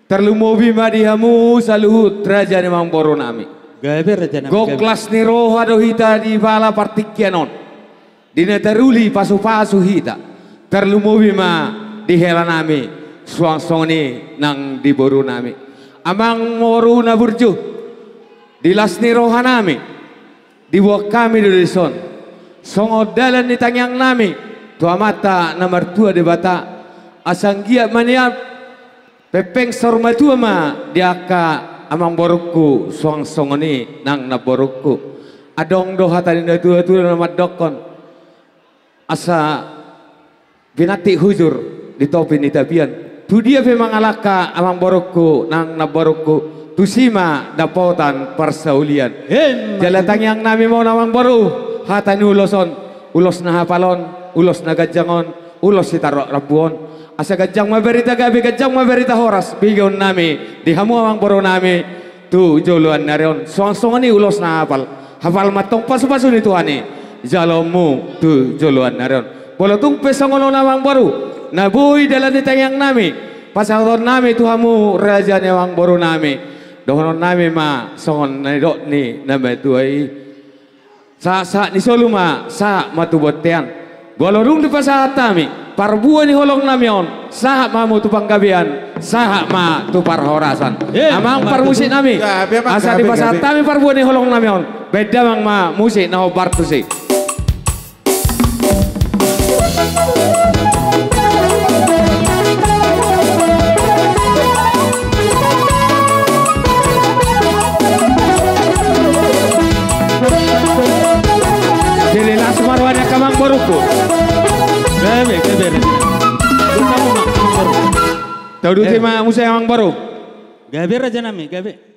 terlumobi madihamu saluhut raja ni mang boro nami. Gabe raja nami. Goklas ni roha dohita di bala partikianon. Dina teruli pasu-pasu hita. Terlumobi ma di hela nami. Suang-suang ni nang di boro nami. Amang moru na burju. Di las ni roha nami. Di buah kami di son. Songo dalan ni tangyang nami. Tua mata nomor 2 di bata. Asang giat maniap. Pepeng sormatua ma diaka amang borokku suang songoni nang na borokku adong doha tadi na tua nama dokon asa binati hujur di topi ni tapian tu dia memang alaka amang borokku nang na borokku tu sima dapotan persaulian jalatang yang nami mau namang boru hatani ulos na hapalon ulos na gajangon ulos si tarok rabuon asa gajang maberita gabi gajang maberita horas bigon nami di hamu amang boro nami tu joluan narion song-song ni ulos na hafal matong pasu-pasu ni tuhani jalomu tu joluan narion bolo tung pesongono namang boro nabui dalam ni tayang nami pasangon nami tu hamu raja ni amang boro nami dohonon nami ma songon na dok ni nama tuai sa ni soluma sa matubotean bolo dung di pasat nami parbuan ni holong namion sahak mamu tu panggabian sahak ma tu parhorasan amang parmusik nami asa di pasar tami parbuan ni holong namion beda mang ma musik na hobar tu si jadi langsung marwanya kamang boruku gabe tahu dulu tema musa yang baru gabe raja nami gabe